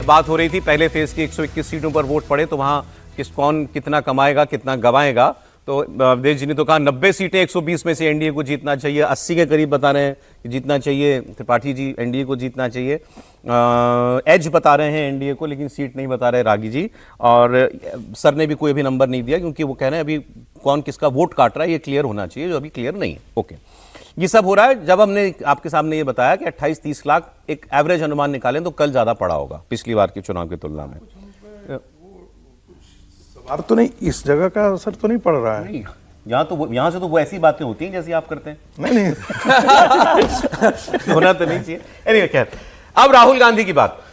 बात हो रही थी पहले फेज की 121 सीटों पर वोट पड़े तो वहां कौन कितना कमाएगा कितना गवाएगा, तो अवधेश जी ने तो कहा 90 सीटें 120 में से एनडीए को जीतना चाहिए, 80 के करीब बता रहे हैं कि जीतना चाहिए, त्रिपाठी जी एनडीए को जीतना चाहिए, एज बता रहे हैं एनडीए को, लेकिन सीट नहीं बता रहे रागी जी। और सर ने भी कोई अभी नंबर नहीं दिया क्योंकि वो कह रहे हैं अभी कौन किसका वोट काट रहा है ये क्लियर होना चाहिए, जो अभी क्लियर नहीं है। ओके, ये सब हो रहा है जब हमने आपके सामने ये बताया कि 28-30 लाख एक एवरेज अनुमान निकालें तो कल ज्यादा पड़ा होगा पिछली बार के चुनाव की तुलना में। सवाल तो नहीं, इस जगह का असर तो नहीं पड़ रहा है। नहीं, यहाँ से तो वो ऐसी बातें होती हैं जैसी आप करते हैं। नहीं होना तो नहीं चाहिए। anyway, खैर अब राहुल गांधी की बात।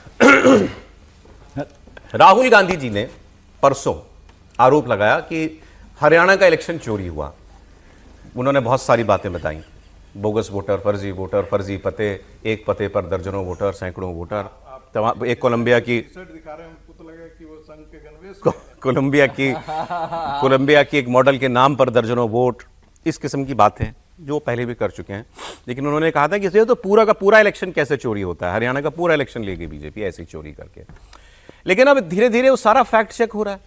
राहुल गांधी जी ने परसों आरोप लगाया कि हरियाणा का इलेक्शन चोरी हुआ। उन्होंने बहुत सारी बातें बताई, बोगस वोटर, फर्जी पते, एक पते पर दर्जनों वोटर, सैकड़ों वोटर, एक कोलंबिया की कोलंबिया की एक मॉडल के नाम पर दर्जनों वोट, इस किस्म की बातें जो पहले भी कर चुके हैं। लेकिन उन्होंने कहा था कि इसलिए तो पूरा का पूरा इलेक्शन कैसे चोरी होता है, हरियाणा का पूरा इलेक्शन लेगी बीजेपी ऐसी चोरी करके। लेकिन अब धीरे धीरे वो सारा फैक्ट चेक हो रहा है,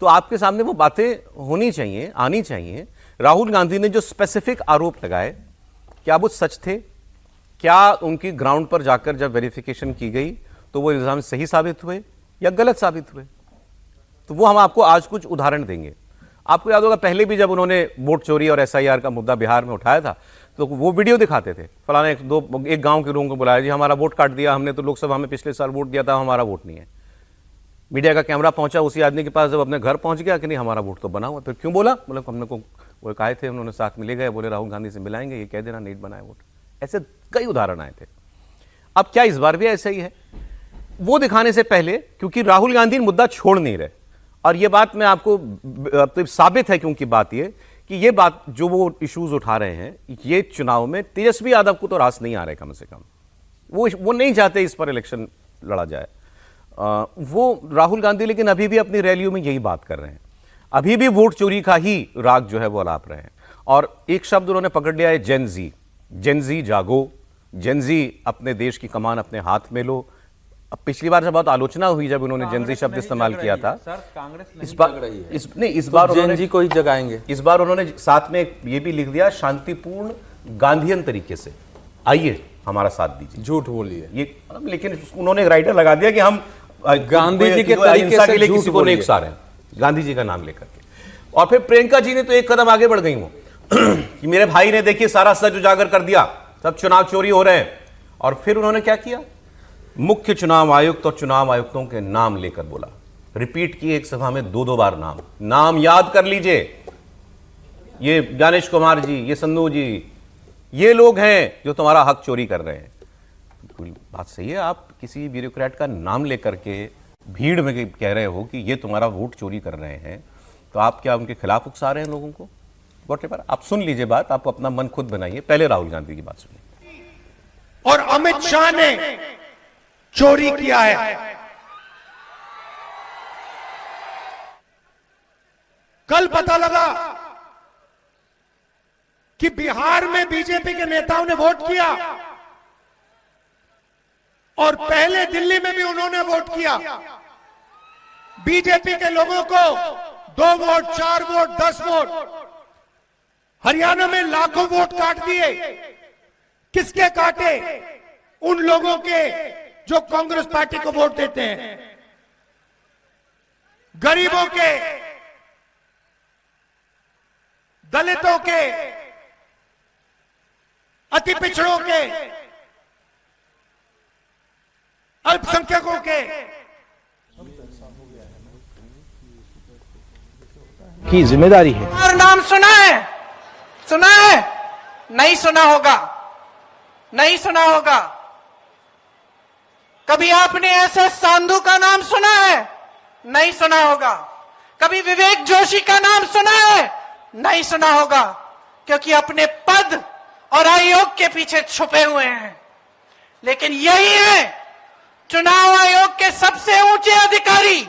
तो आपके सामने वो बातें होनी चाहिए, आनी चाहिए। राहुल गांधी ने जो स्पेसिफिक आरोप लगाए, क्या वो सच थे? क्या उनकी ग्राउंड पर जाकर जब वेरिफिकेशन की गई तो वो इल्जाम सही साबित हुए या गलत साबित हुए? तो वो हम आपको आज कुछ उदाहरण देंगे। आपको याद होगा पहले भी जब उन्होंने वोट चोरी और एसआईआर का मुद्दा बिहार में उठाया था तो वो एक दिखाते थे, फलाना एक गांव के लोगों को बुलाया, जी हमारा वोट काट दिया हमने, तो लोकसभा में पिछले साल वोट दिया था, हमारा वोट नहीं है। मीडिया का कैमरा पहुंचा उसी आदमी के पास, जब अपने घर पहुंच गया कि नहीं हमारा वोट तो बना हुआ। फिर क्यों बोला? बोले हमने को वो कहे थे, उन्होंने साथ में ले गए, बोले राहुल गांधी से मिलाएंगे, ये कह देना नहीं बनाए वोट। ऐसे कई उदाहरण आए थे। अब क्या इस बार भी ऐसा ही है? वो दिखाने से पहले, क्योंकि राहुल गांधी मुद्दा छोड़ नहीं रहे, और ये बात मैं आपको तो साबित है, क्योंकि बात ये कि ये बात जो वो इश्यूज उठा रहे हैं, ये चुनाव में तेजस्वी यादव को तो रास नहीं आ रहे, कम से कम वो नहीं चाहते इस पर इलेक्शन लड़ा जाए। वो राहुल गांधी लेकिन अभी भी अपनी रैलियों में यही बात कर रहे हैं, अभी भी वोट चोरी का ही राग जो है वो अलाप रहे हैं। और एक शब्द उन्होंने पकड़ लिया है, जेनजी जागो, जेनजी अपने देश की कमान अपने हाथ में लो। अब पिछली बार जब बहुत आलोचना हुई जब उन्होंने जेनजी शब्द इस्तेमाल किया था, इस बार जेनजी को ही जगाएंगे। इस बार उन्होंने साथ में ये भी लिख दिया, शांतिपूर्ण गांधीयन तरीके से आइए हमारा साथ दीजिए। झूठ बोलिए ये, लेकिन उन्होंने एक राइटर लगा दिया कि हम गांधी जी के तरीके से लिए किसी को नहीं उकसा रहे हैं, गांधी जी का नाम लेकर के। और फिर प्रियंका जी ने तो एक कदम आगे बढ़ गई वो कि मेरे भाई ने देखिए सारा सच उजागर कर दिया, सब चुनाव चोरी हो रहे हैं। और फिर उन्होंने क्या किया? मुख्य चुनाव आयुक्त और चुनाव आयुक्तों के नाम लेकर बोला, रिपीट किए एक सभा में 2-2 बार नाम याद कर लीजिए, ये ज्ञानेश कुमार जी, ये संधू जी, ये लोग हैं जो तुम्हारा हक चोरी कर रहे हैं। बात सही है, आप किसी ब्यूरोक्रेट का नाम लेकर के भीड़ में कह रहे हो कि ये तुम्हारा वोट चोरी कर रहे हैं, तो आप क्या उनके खिलाफ उकसा रहे हैं लोगों को? वॉटेवर, आप सुन लीजिए बात, आप अपना मन खुद बनाइए। पहले राहुल गांधी की बात सुनिए। और अमित शाह ने चोरी किया है। कल पता लगा कि बिहार में बीजेपी के नेताओं ने वोट किया और पहले दिल्ली में भी उन्होंने वोट किया। बीजेपी के लोगों को 2 वोट, 4 वोट, 10 वोट, हरियाणा में लाखों वोट काट दिए। किसके काटे? उन लोगों के जो कांग्रेस पार्टी को वोट देते हैं, गरीबों के, दलितों के, अति पिछड़ों के, अल्पसंख्यकों के। की जिम्मेदारी है। और नाम सुना है? सुना है? नहीं सुना होगा, नहीं सुना होगा। कभी आपने ऐसे सांधू का नाम सुना है? नहीं सुना होगा। कभी विवेक जोशी का नाम सुना है? नहीं सुना होगा, क्योंकि अपने पद और आयोग के पीछे छुपे हुए हैं। लेकिन यही है चुनाव आयोग के सबसे ऊंचे अधिकारी,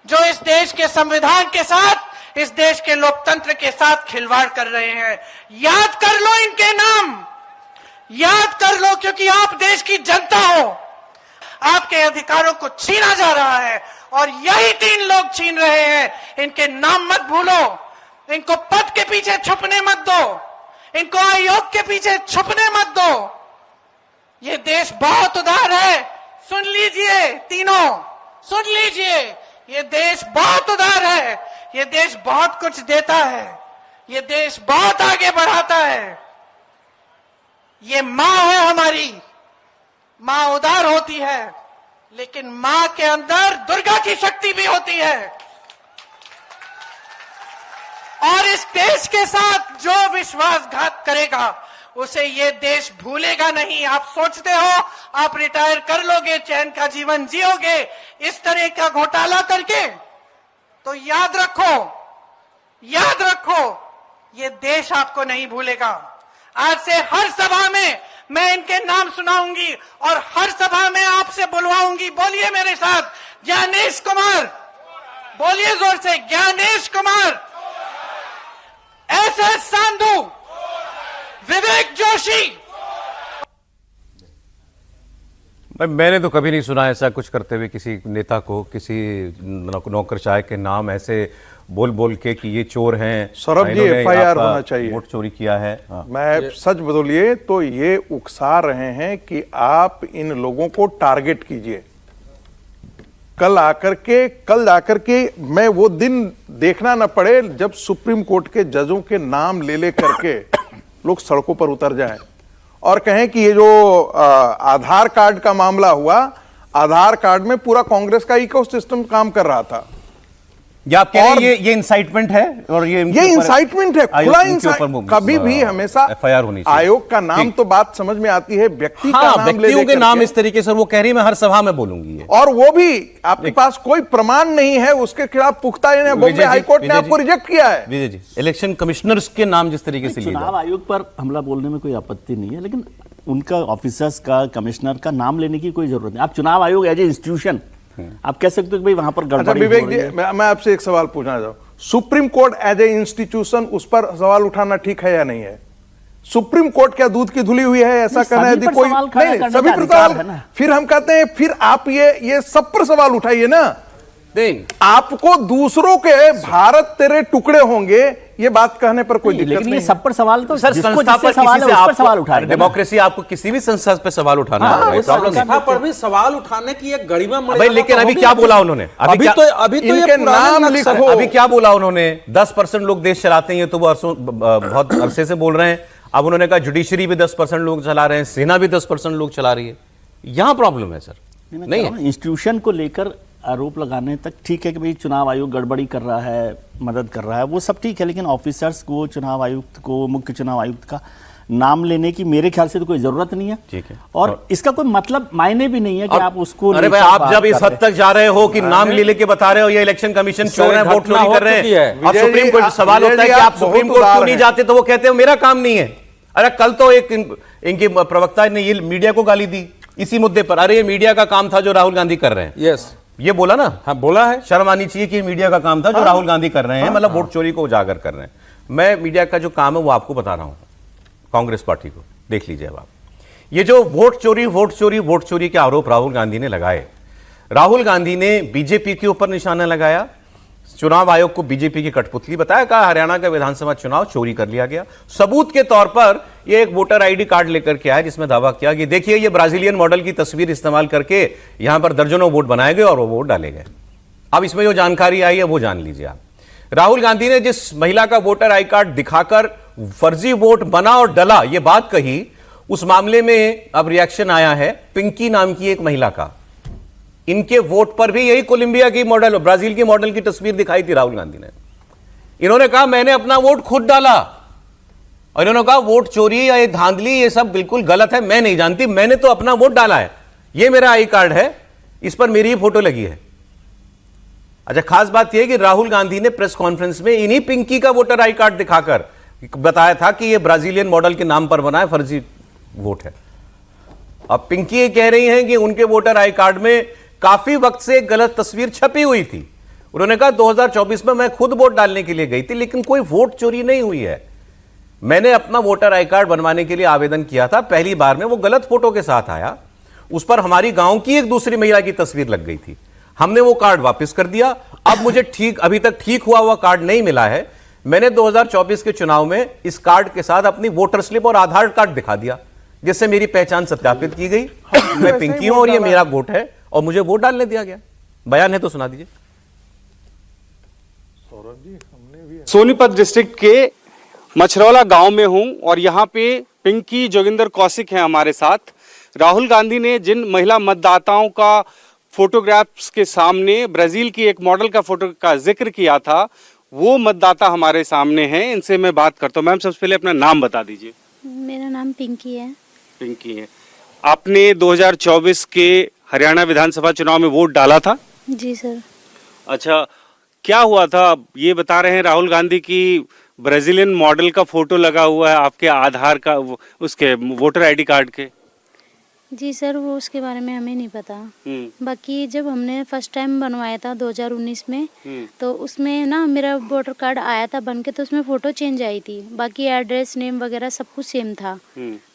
जो इस देश के संविधान के साथ, इस देश के लोकतंत्र के साथ खिलवाड़ कर रहे हैं। याद कर लो इनके नाम, याद कर लो, क्योंकि आप देश की जनता हो। आपके अधिकारों को छीना जा रहा है और यही 3 लोग छीन रहे हैं। इनके नाम मत भूलो, इनको पद के पीछे छुपने मत दो, इनको आयोग के पीछे छुपने मत दो। ये देश बहुत उदार है, सुन लीजिए तीनों, सुन लीजिए, ये देश बहुत उदार है, ये देश बहुत कुछ देता है, ये देश बहुत आगे बढ़ाता है। ये मां है हमारी, मां उदार होती है, लेकिन मां के अंदर दुर्गा की शक्ति भी होती है। और इस देश के साथ जो विश्वासघात करेगा उसे ये देश भूलेगा नहीं। आप सोचते हो आप रिटायर कर लोगे, चैन का जीवन जियोगे इस तरह का घोटाला करके, तो याद रखो, याद रखो, ये देश आपको नहीं भूलेगा। आज से हर सभा में मैं इनके नाम सुनाऊंगी और हर सभा में आपसे बुलवाऊंगी। बोलिए मेरे साथ, ज्ञानेश कुमार, बोलिए जोर से, ज्ञानेश कुमार, एस संधू, विवेक जोशी। मैंने तो कभी नहीं सुना ऐसा कुछ करते हुए किसी नेता को, किसी नौकरशाह के नाम ऐसे बोल बोल के कि ये चोर हैं, सौरभ जी, इन्होंने FIR आपका होना चाहिए। वोट चोरी किया है। हाँ। मैं सच बोलिए तो ये उकसा रहे हैं कि आप इन लोगों को टारगेट कीजिए। कल आकर के मैं वो दिन देखना ना पड़े जब सुप्रीम कोर्ट के जजों के नाम ले करके लोग सड़कों पर उतर जाएं और कहें कि ये जो आधार कार्ड का मामला हुआ, आधार कार्ड में पूरा कांग्रेस का इकोसिस्टम काम कर रहा था। या आप कह रहे हैं ये इंसाइटमेंट है और ये इंसाइटमेंट है, खुला इंसाइटमेंट। कभी भी हमेशा FIR होनी चाहिए। आयोग का नाम तो बात समझ में आती है, व्यक्ति का नाम व्यक्तियों के नाम इस तरीके से वो कह रही है, मैं हर सभा में बोलूंगी ये। और वो भी आपके पास कोई प्रमाण नहीं है, उसके खिलाफ पुख्ता बॉम्बे हाईकोर्ट ने आपको रिजेक्ट किया है। विजय जी, इलेक्शन कमिश्नर्स के नाम जिस तरीके से चुनाव आयोग पर हमला बोलने में कोई आपत्ति नहीं है, लेकिन उनका ऑफिसर्स का, कमिश्नर का नाम लेने की कोई जरूरत नहीं। आप चुनाव आयोग एज ए इंस्टीट्यूशन आप कह सकते हो कि भाई वहां पर गड़बड़ी हो रही है। विवेक जी, मैं आपसे एक सवाल पूछना चाहता हूं, supreme court as a institution, उस पर सवाल उठाना ठीक है या नहीं है? सुप्रीम कोर्ट क्या दूध की धुली हुई है ऐसा कहना है? सभी पर सवाल खड़ा करने सभी का पर अधिकार सवाल है ना। फिर हम कहते हैं फिर आप ये सब पर सवाल उठाइए ना। नहीं, आपको दूसरों के भारत तेरे टुकड़े होंगे ये बात कहने पर कोई दिक्कत लेकिन नहीं ये है। सब पर सवाल तो सर, जिसको संस्था पर जिससे सवाल है किसी से उस पर सवाल उठा आपको डेमोक्रेसी, आपको किसी भी संस्था पे सवाल उठाना है, उस प्रॉब्लम नहीं। संस्था पर भी सवाल उठाने की एक गरिमा भाई, लेकिन अभी क्या बोला उन्होंने? अभी तो इनके ये नाम पुराने लिखो। अभी क्या बोला उन्होंने? 10% लोग देश चलाते हैं, तो वो बहुत अरसे से बोल रहे हैं। अब उन्होंने कहा जुडिशरी भी 10% लोग चला रहे हैं, सेना भी 10% लोग चला रही है। यहां प्रॉब्लम है सर, नहीं है। इंस्टीट्यूशन को लेकर आरोप लगाने तक ठीक है कि भाई चुनाव आयोग गड़बड़ी कर रहा है, मदद कर रहा है, वो सब ठीक है, लेकिन ऑफिसर्स को, चुनाव आयुक्त को, मुख्य चुनाव आयुक्त का नाम लेने की मेरे ख्याल से तो कोई जरूरत नहीं है। ठीक है। और इसका कोई मतलब मायने भी नहीं है कि आप उसको, अरे भाई, आप जब इस हद तक जा रहे हो कि नाम ले लेके बता रहे हो ये इलेक्शन कमिशन चोर है, वोट चोरी कर रहे हैं, और सुप्रीम कोर्ट, सवाल होता है कि आप सुप्रीम कोर्ट क्यों नहीं जाते? तो वो कहते हैं मेरा काम नहीं है। अरे कल तो एक इनके प्रवक्ता ने ये मीडिया को गाली दी इसी मुद्दे पर। अरे ये मीडिया का काम था जो राहुल गांधी कर रहे हैं। यस, ये बोला ना? हाँ, बोला है। शर्म आनी चाहिए कि मीडिया का काम था जो राहुल गांधी कर रहे हैं, मतलब वोट चोरी को उजागर कर रहे हैं। मैं मीडिया का जो काम है वो आपको बता रहा हूं, कांग्रेस पार्टी को देख लीजिए। अब आप ये जो वोट चोरी के आरोप राहुल गांधी ने लगाए, राहुल गांधी ने बीजेपी के ऊपर निशाना लगाया, चुनाव आयोग को बीजेपी की कठपुतली बताया, कहा हरियाणा का विधानसभा चुनाव चोरी कर लिया गया। सबूत के तौर पर ये एक वोटर आईडी कार्ड लेकर के आया जिसमें दावा किया कि देखिए ये ब्राजीलियन मॉडल की तस्वीर इस्तेमाल करके यहां पर दर्जनों वोट बनाए गए और वो वोट डाले गए। अब इसमें जो जानकारी आई है वो जान लीजिए आप। राहुल गांधी ने जिस महिला का वोटर आई कार्ड दिखाकर फर्जी वोट बना और डला ये बात कही, उस मामले में अब रिएक्शन आया है पिंकी नाम की एक महिला का। इनके वोट पर भी यही कोलंबिया की मॉडल, ब्राजील की मॉडल की तस्वीर दिखाई थी राहुल गांधी ने। इन्होंने कहा मैंने अपना वोट खुद डाला, और इन्होंने कहा वोट चोरी या ये धांधली ये सब बिल्कुल गलत है, मैं नहीं जानती, मैंने तो अपना वोट डाला है, ये मेरा आई कार्ड है, इस पर मेरी ही फोटो लगी है। अच्छा, खास बात यह कि राहुल गांधी ने प्रेस कॉन्फ्रेंस में इन्हीं पिंकी का वोटर आई कार्ड दिखाकर बताया था कि यह ब्राजीलियन मॉडल के नाम पर बना है, फर्जी वोट है। अब पिंकी ये कह रही हैं कि उनके वोटर आई कार्ड में काफी वक्त से एक गलत तस्वीर छपी हुई थी। उन्होंने कहा 2024 में मैं खुद वोट डालने के लिए गई थी, लेकिन कोई वोट चोरी नहीं हुई है। मैंने अपना वोटर आई कार्ड बनवाने के लिए आवेदन किया था, पहली बार में वो गलत फोटो के साथ आया, उस पर हमारी गांव की एक दूसरी महिला की तस्वीर लग गई थी। हमने वो कार्ड वापस कर दिया। अब मुझे अभी तक ठीक हुआ कार्ड नहीं मिला है। मैंने 2024 के चुनाव में इस कार्ड के साथ अपनी वोटर स्लिप और आधार कार्ड दिखा दिया, जिससे मेरी पहचान सत्यापित की गई। मैं पिंकी हूं और ये मेरा वोट है और मुझे वोट डालने दिया गया। बयान है तो सुना दीजिए। सोनीपत डिस्ट्रिक्ट के मछरौला गांव में हूं और यहां पे पिंकी जोगिंदर कौशिक हैं हमारे साथ। राहुल गांधी ने जिन महिला मतदाताओं का फोटोग्राफ्स के सामने ब्राजील की एक मॉडल का फोटो का जिक्र किया था, वो मतदाता हमारे सामने हैं। इनसे मैं बात करता हूं। मैम, सबसे पहले अपना नाम बता दीजिए। मेरा नाम पिंकी है। पिंकी है। आपने 2024 के हरियाणा विधानसभा चुनाव में वोट डाला था? जी सर। अच्छा, क्या हुआ था? ये बता रहे हैं राहुल गांधी की ब्राजीलियन मॉडल का फोटो लगा हुआ है आपके आधार का, उसके वोटर आईडी कार्ड के। जी सर, वो उसके बारे में हमें नहीं पता। बाकी जब हमने फर्स्ट टाइम बनवाया था 2019 में, तो उसमें ना मेरा वोटर कार्ड आया था बन के, तो उसमें फ़ोटो चेंज आई थी। बाकी एड्रेस नेम वगैरह सब कुछ सेम था।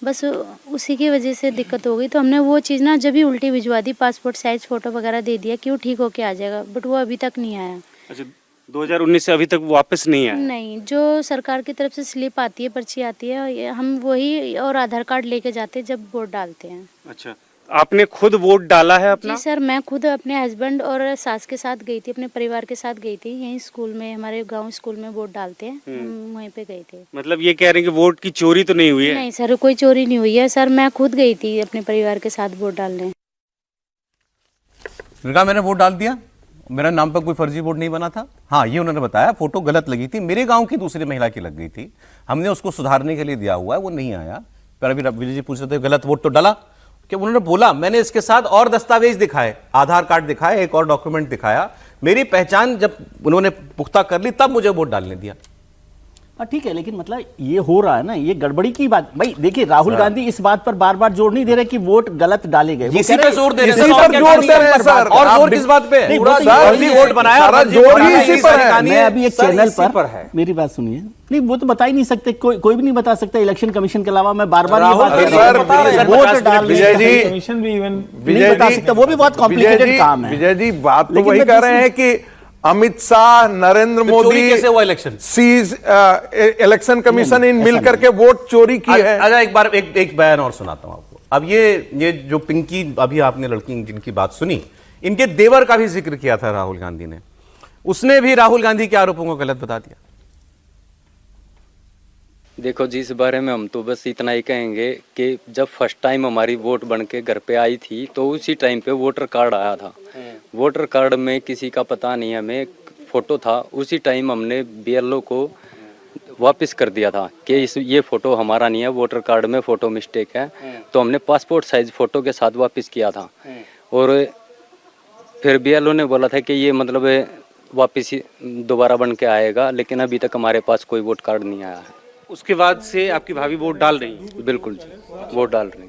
बस उसी की वजह से दिक्कत हो गई, तो हमने वो चीज़ ना जब ही उल्टी भिजवा दी, पासपोर्ट साइज फ़ोटो वगैरह दे दिया कि वो ठीक होके आ जाएगा, बट वो अभी तक नहीं आया। अच्छा, 2019 से अभी तक वापस नहीं आया? नहीं, जो सरकार की तरफ से स्लिप आती है, पर्ची आती है, हम वही और आधार कार्ड लेके जाते हैं जब वोट डालते हैं। अच्छा, आपने खुद वोट डाला है अपना? जी सर, मैं खुद अपने हस्बैंड और सास के साथ गई थी, अपने परिवार के साथ गई थी। यहीं स्कूल में, हमारे गांव स्कूल में वोट डालते हैं, हम वहीं पे गए थे। मतलब ये कह रहे हैं कि वोट की चोरी तो नहीं हुई है? नहीं सर, कोई चोरी नहीं हुई है सर। मैं खुद गई थी अपने परिवार के साथ वोट डालने। मैंने वोट डाल दिया, मेरा नाम पर कोई फर्जी वोट नहीं बना था। हाँ, ये उन्होंने बताया फोटो गलत लगी थी, मेरे गांव की दूसरी महिला की लग गई थी। हमने उसको सुधारने के लिए दिया हुआ है, वो नहीं आया। पर अभी विजय जी पूछ रहे थे गलत वोट तो डाला, कि उन्होंने बोला मैंने इसके साथ और दस्तावेज दिखाए, आधार कार्ड दिखाए, एक और डॉक्यूमेंट दिखाया। मेरी पहचान जब उन्होंने पुख्ता कर ली तब मुझे वोट डालने दिया। ठीक है, लेकिन मतलब ये हो रहा है ना, ये गड़बड़ी की बात। भाई देखिए, राहुल गांधी इस बात पर बार बार जोर नहीं दे रहे कि वोट गलत डाले गए। इसी पे जोर दे रहे इसी पर जोर दे रहे हैं सर। और जोर किस बात पे? वोट बनाया, सारा जोर ही इसी पर है। मैं अभी एक चैनल पर मेरी बात सुनिए। नहीं, वो तो बता ही नहीं सकते, कोई भी नहीं बता सकता इलेक्शन कमीशन के अलावा। मैं बार बार ये बात कर रहा हूं, वोट डालने कमीशन भी इवन नहीं बता सकता, वो भी बहुत कॉम्प्लिकेटेड काम है। विजय जी, बात तो वही कर रहे हैं कि अमित शाह, नरेंद्र मोदी कैसे हुआ इलेक्शन? सीज इलेक्शन कमीशन इन मिल करके वोट चोरी की है। अच्छा, एक बार एक बयान और सुनाता हूं आपको। अब ये जो पिंकी, अभी आपने लड़की जिनकी बात सुनी, इनके देवर का भी जिक्र किया था राहुल गांधी ने। उसने भी राहुल गांधी के आरोपों को गलत बता दिया। देखो जी, इस बारे में हम तो बस इतना ही कहेंगे कि जब फर्स्ट टाइम हमारी वोट बन के घर पे आई थी, तो उसी टाइम पे वोटर कार्ड आया था। वोटर कार्ड में किसी का पता नहीं, हमें फोटो था। उसी टाइम हमने बीएलओ को वापस कर दिया था कि ये फोटो हमारा नहीं है, वोटर कार्ड में फोटो मिस्टेक है। तो हमने पासपोर्ट साइज फोटो के साथ वापस किया था। और फिर बीएलओ ने बोला था कि ये मतलब वापस दोबारा बन के आएगा, लेकिन अभी तक हमारे पास कोई वोट कार्ड नहीं आया है। उसके बाद से आपकी भाभी वोट डाल रही है? बिल्कुल जी, वोट डाल रही है।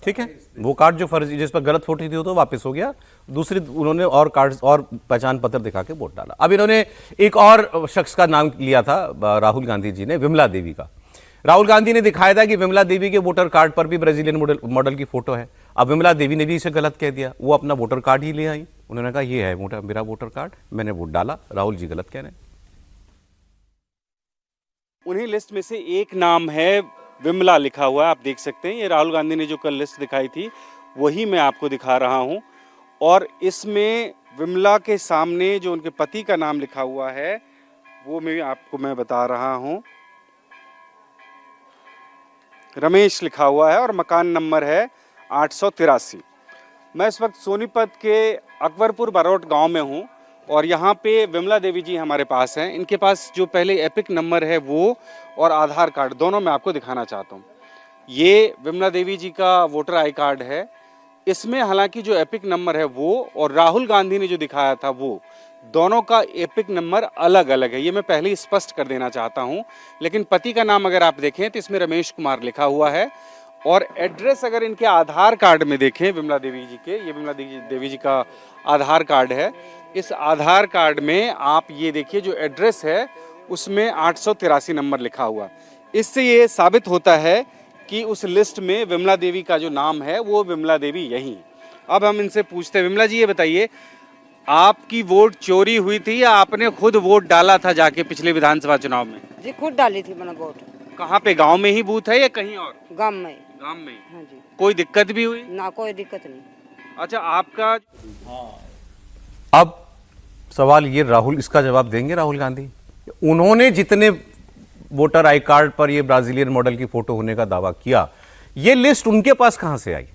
ठीक है, वो कार्ड जो फर्जी, जिस पर गलत फोटो थी तो वापस हो गया। दूसरी उन्होंने और कार्ड और पहचान पत्र दिखा के वोट डाला। अब इन्होंने एक और शख्स का नाम लिया था राहुल गांधी जी ने, विमला देवी का। राहुल गांधी ने दिखाया था कि विमला देवी के वोटर कार्ड पर भी ब्राजीलियन मॉडल की फोटो है। अब विमला देवी ने भी इसे गलत कह दिया, वो अपना वोटर कार्ड ही ले आई। उन्होंने कहा ये है मेरा वोटर कार्ड, मैंने वोट डाला, राहुल जी गलत कह रहे हैं। उन्हीं लिस्ट में से एक नाम है विमला लिखा हुआ है, आप देख सकते हैं। ये राहुल गांधी ने जो कल लिस्ट दिखाई थी वही मैं आपको दिखा रहा हूं। और इसमें विमला के सामने जो उनके पति का नाम लिखा हुआ है वो मैं बता रहा हूं, रमेश लिखा हुआ है और मकान नंबर है 883। मैं इस वक्त सोनीपत के अकबरपुर बरोट गांव में हूं और यहाँ पे विमला देवी जी हमारे पास हैं। इनके पास जो पहले एपिक नंबर है वो और आधार कार्ड दोनों मैं आपको दिखाना चाहता हूँ। ये विमला देवी जी का वोटर आई कार्ड है। इसमें हालांकि जो एपिक नंबर है वो और राहुल गांधी ने जो दिखाया था वो, दोनों का एपिक नंबर अलग अलग है। ये मैं पहले ही स्पष्ट कर देना चाहता हूँ। लेकिन पति का नाम अगर आप देखें तो इसमें रमेश कुमार लिखा हुआ है और एड्रेस अगर इनके आधार कार्ड में देखें विमला देवी जी के, ये विमला देवी जी का आधार कार्ड है। इस आधार कार्ड में आप ये देखिए जो एड्रेस है उसमें 883 नंबर लिखा हुआ। इससे ये साबित होता है कि उस लिस्ट में विमला देवी का जो नाम है वो विमला देवी यही है। अब हम इनसे पूछते हैं, विमला जी ये बताइए, आपकी वोट चोरी हुई थी या आपने खुद वोट डाला था जाके पिछले विधानसभा चुनाव में? जी खुद डाली थी मैंने वोट। कहाँ पे, गांव में ही बूथ है या कहीं और? गांव में। गांव में। हाँ जी। कोई दिक्कत भी हुई? ना कोई दिक्कत नहीं। अच्छा, आपका अब सवाल ये, राहुल इसका जवाब देंगे? राहुल गांधी, उन्होंने जितने वोटर आई कार्ड पर ये ब्राजीलियन मॉडल की फोटो होने का दावा किया, ये लिस्ट उनके पास कहां से आई?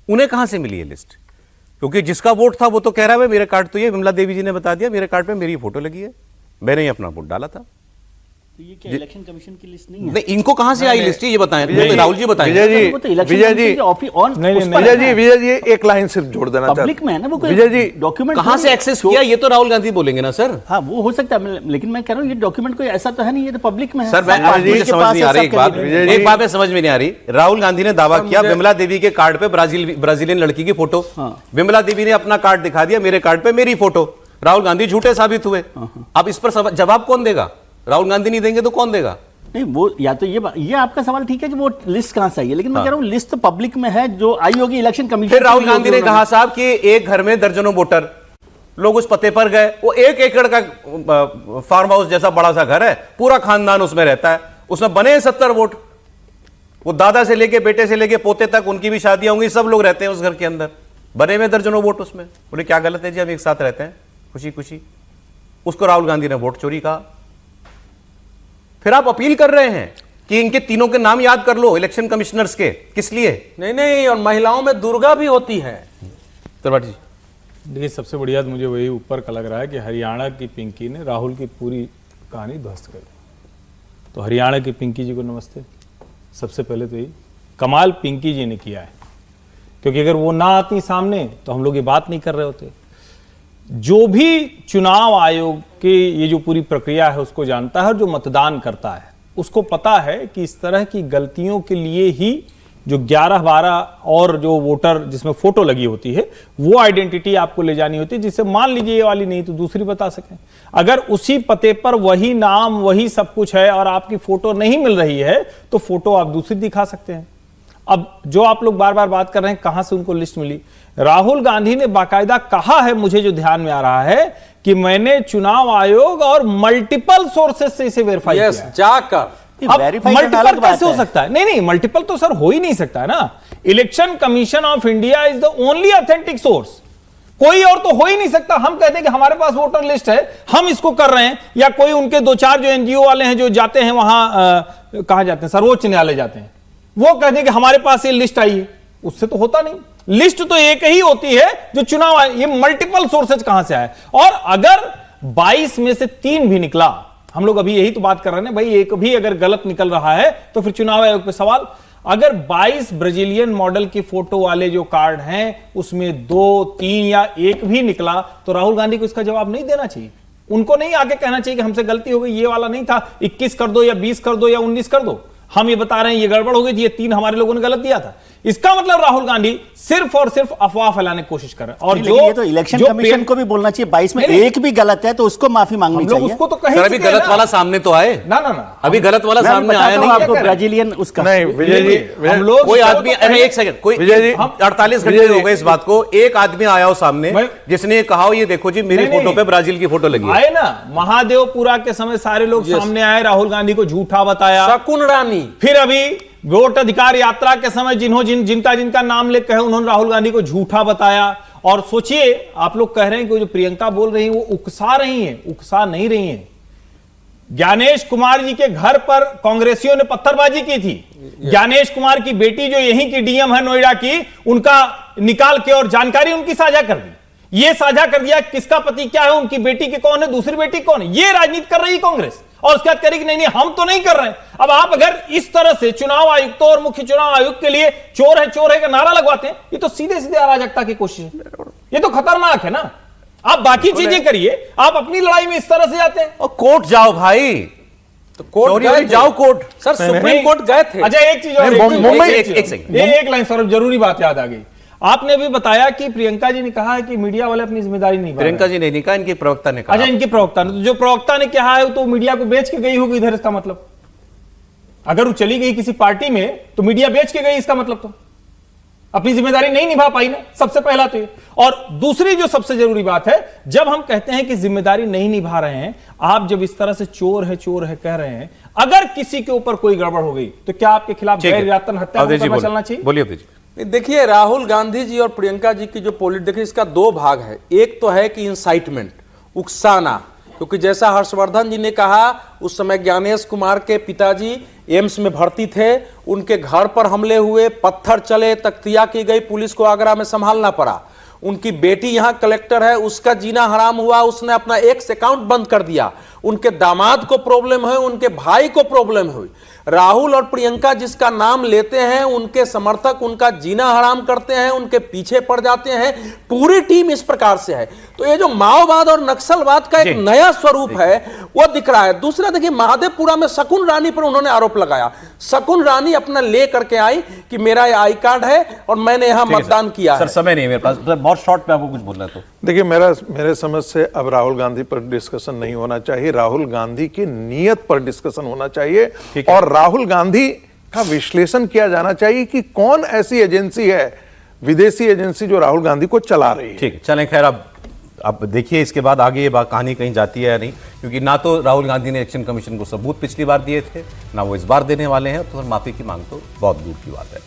उन्हें कहां से मिली ये लिस्ट? क्योंकि जिसका वोट था वो तो कह रहा है मेरे कार्ड तो ये, विमला देवी जी ने बता दिया मेरे कार्ड पे मेरी फोटो लगी है, मैंने ही अपना वोट डाला था। तो ये क्या इलेक्शन कमिशन की लिस्ट नहीं है? नहीं, इनको कहां से आई लिस्ट ये बताएं, राहुल जी बताएं। विजय जी, वो तो इलेक्शन विजय कमीशन जी, के विजय जी एक लाइन सिर्फ जोड़ देना चाहता हूं। पब्लिक में है ना वो, विजय जी डॉक्यूमेंट कहां से एक्सेस किया ये तो राहुल गांधी बोलेंगे ना सर। हाँ वो हो सकता है, लेकिन मैं कह रहा हूँ ये डॉक्यूमेंट कोई ऐसा तो है नहीं, ये तो पब्लिक में है सर। मुझे समझ नहीं आ रही एक बात में समझ में नहीं आ रही। राहुल गांधी ने दावा किया विमला देवी के कार्ड पे ब्राजीलियन लड़की की फोटो, विमला देवी ने अपना कार्ड दिखा दिया, मेरे कार्ड पे मेरी फोटो, राहुल गांधी झूठे साबित हुए। अब इस पर जवाब कौन देगा? राहुल गांधी नहीं देंगे तो कौन देगा? नहीं वो या तो ये आपका सवाल ठीक है कि वो लिस्ट कहां से आई है, लेकिन मैं कह रहा हूं लिस्ट तो पब्लिक में है जो आई होगी इलेक्शन कमीशन। फिर राहुल गांधी ने कहा साहब कि एक घर में दर्जनों वोटर, लोग उस पते पर गए, वो 1 एकड़ का फार्म हाउस जैसा बड़ा सा घर है, पूरा खानदान उसमें रहता है, उसमें बने 70 वोट, वो दादा से लेके बेटे से लेके पोते तक उनकी भी शादियां होंगी, सब लोग रहते हैं उस घर के अंदर, बने में दर्जनों वोट उसमें। बोले क्या गलत है जी, हम एक साथ रहते हैं खुशी खुशी। उसको राहुल गांधी ने वोट चोरी कहा। फिर आप अपील कर रहे हैं कि इनके तीनों के नाम याद कर लो इलेक्शन कमिश्नर्स के, किस लिए? नहीं, और महिलाओं में दुर्गा भी होती है। त्रिपाठी जी देखिए, सबसे बढ़िया मुझे वही ऊपर का लग रहा है कि हरियाणा की पिंकी ने राहुल की पूरी कहानी ध्वस्त कर दी। तो हरियाणा की पिंकी जी को नमस्ते। सबसे पहले तो यही कमाल पिंकी जी ने किया है, क्योंकि अगर वो ना आती सामने तो हम लोग ये बात नहीं कर रहे होते। जो भी चुनाव आयोग की ये जो पूरी प्रक्रिया है उसको जानता है, और जो मतदान करता है उसको पता है कि इस तरह की गलतियों के लिए ही जो 11-12 और जो वोटर जिसमें फोटो लगी होती है वो आइडेंटिटी आपको ले जानी होती है, जिससे मान लीजिए ये वाली नहीं तो दूसरी बता सकें। अगर उसी पते पर वही नाम वही सब कुछ है और आपकी फोटो नहीं मिल रही है तो फोटो आप दूसरी दिखा सकते हैं। अब जो आप लोग बार बार बात कर रहे हैं कहां से उनको लिस्ट मिली, राहुल गांधी ने बाकायदा कहा है, मुझे जो ध्यान में आ रहा है कि मैंने चुनाव आयोग और मल्टीपल सोर्सेज से इसे वेरीफाई किया है। जाकर अब मल्टीपल कैसे हो सकता है? नहीं, मल्टीपल तो सर हो ही नहीं सकता है ना। Election commission of India is the only authentic source, कोई और तो हो ही नहीं सकता। हम कहते हैं कि हमारे पास वोटर लिस्ट है, हम इसको कर रहे हैं, या कोई उनके 2-4 जो एनजीओ वाले हैं जो जाते हैं वहां कहां जाते हैं, सर्वोच्च न्यायालय जाते हैं, वो कहते हैं कि हमारे पास ये लिस्ट आई है, उससे तो होता नहीं। लिस्ट तो एक ही होती है जो चुनाव आए, ये मल्टीपल सोर्सेज कहां से आए? और अगर 22 में से 3 भी निकला, हम लोग अभी यही तो बात कर रहे हैं भाई, एक भी अगर गलत निकल रहा है तो फिर चुनाव आयोग पे सवाल। अगर 22 ब्राजीलियन मॉडल की फोटो वाले जो कार्ड हैं उसमें 2, 3 या 1 भी निकला तो राहुल गांधी को इसका जवाब नहीं देना चाहिए। उनको नहीं आके कहना चाहिए कि हमसे गलती हो गई, ये वाला नहीं था, 21 कर दो या 20 कर दो या 19 कर दो, हम ये बता रहे हैं ये गड़बड़ हो गई थी, ये 3 हमारे लोगों ने गलत दिया था। इसका मतलब राहुल गांधी सिर्फ और सिर्फ अफवाह फैलाने की कोशिश कर रहे हैं। और जो ये तो इलेक्शन कमीशन को भी बोलना चाहिए, 22 में एक भी गलत है तो उसको माफी मांगनी चाहिए। उसको तो कहीं अभी गलत वाला सामने तो आए ना, अभी गलत वाला सामने आया नहीं आपको ब्राजीलियन उसका। नहीं विजय जी, हम लोग कोई आदमी, एक सेकंड, कोई 48 घंटे हो गए इस बात को, एक आदमी आया हो सामने जिसने कहा हो ये देखो जी मेरी फोटो पे ब्राजील की फोटो लगी आए ना। महादेवपुरा के समय सारे लोग सामने आए, राहुल गांधी को झूठा बताया, शकुन रानी। फिर अभी वोट अधिकार यात्रा के समय जिनका नाम लेकर उन्होंने राहुल गांधी को झूठा बताया। और सोचिए, आप लोग कह रहे हैं कि जो प्रियंका बोल रही है वो उकसा रही है, उकसा नहीं रही है। ज्ञानेश कुमार जी के घर पर कांग्रेसियों ने पत्थरबाजी की थी। ज्ञानेश कुमार की बेटी जो यहीं की डीएम है नोएडा की, उनका निकाल के और जानकारी उनकी साझा कर दी। ये साझा कर दिया किसका पति क्या है, उनकी बेटी के कौन है, दूसरी बेटी कौन है। ये राजनीति कर रही कांग्रेस, और उसके बाद करेगी नहीं हम तो नहीं कर रहे हैं। अब आप अगर इस तरह से चुनाव आयुक्तों और मुख्य चुनाव आयुक्त के लिए चोर है का नारा लगवाते हैं, ये तो सीधे सीधे अराजकता की कोशिश है, ये तो खतरनाक है ना। आप बाकी चीजें करिए, आप अपनी लड़ाई में इस तरह से जाते हैं। और कोर्ट जाओ भाई, तो कोर्ट जाओ कोर्ट। सर सुप्रीम कोर्ट गए थे। अच्छा एक चीज और, एक लाइन सौरभ, जरूरी बात याद आ गई। आपने भी बताया कि प्रियंका जी ने कहा है कि मीडिया वाले अपनी जिम्मेदारी नहीं, प्रियंका जी ने नहीं कहा, इनके प्रवक्ता ने कहा। अच्छा, इनके प्रवक्ता ने, तो जो प्रवक्ता ने कहा है तो मीडिया को बेच के गई होगी इधर, इसका मतलब अगर वो चली गई किसी पार्टी में तो मीडिया बेच के गई, इसका मतलब तो अपनी जिम्मेदारी नहीं निभा पाई ना, सबसे पहला तो ये। और दूसरी जो सबसे जरूरी बात है, जब हम कहते हैं कि जिम्मेदारी नहीं निभा रहे हैं, आप जब इस तरह से चोर है कह रहे हैं, अगर किसी के ऊपर कोई गड़बड़ हो गई तो क्या आपके खिलाफ गैर इरादतन हत्या मुकदमा चलना चाहिए? बोलिए अवधेश जी। देखिए, राहुल गांधी जी और प्रियंका जी की जो पॉलिटिक्स, देखिए इसका दो भाग है। एक तो है कि इंसाइटमेंट, उकसाना, क्योंकि जैसा हर्षवर्धन जी ने कहा, उस समय ज्ञानेश कुमार के पिताजी एम्स में भर्ती थे, उनके घर पर हमले हुए, पत्थर चले, तख्तिया की गई, पुलिस को आगरा में संभालना पड़ा। उनकी बेटी यहां कलेक्टर है, उसका जीना हराम हुआ, उसने अपना एक्स अकाउंट बंद कर दिया। उनके दामाद को प्रॉब्लम है, उनके भाई को प्रॉब्लम हुई। राहुल और प्रियंका जिसका नाम लेते हैं, उनके समर्थक उनका जीना हराम करते हैं, उनके पीछे पड़ जाते हैं। पूरी टीम इस प्रकार से है। तो ये जो माओवाद और नक्सलवाद का एक नया स्वरूप है वो दिख रहा है। दूसरा देखिए, महादेवपुरा में शकुन रानी पर उन्होंने आरोप लगाया। शकुन रानी अपना ले करके आई कि मेरा ये आई कार्ड है और मैंने यहां मतदान किया सर, है। समय नहीं है मेरे पास, बहुत शॉर्ट में आपको कुछ बोलना है तो। देखिए, मेरे समझ से अब राहुल गांधी पर डिस्कशन नहीं होना चाहिए, राहुल गांधी की नीयत पर डिस्कशन होना चाहिए और राहुल गांधी का विश्लेषण किया जाना चाहिए कि कौन ऐसी एजेंसी है, विदेशी एजेंसी, जो राहुल गांधी को चला रही है। ठीक है, चलें। खैर, अब देखिए इसके बाद आगे ये कहानी कहीं जाती है या नहीं, क्योंकि ना तो राहुल गांधी ने इलेक्शन कमीशन को सबूत पिछली बार दिए थे, ना वो इस बार देने वाले हैं, तो फिर माफी की मांग तो बहुत दूर की बात है।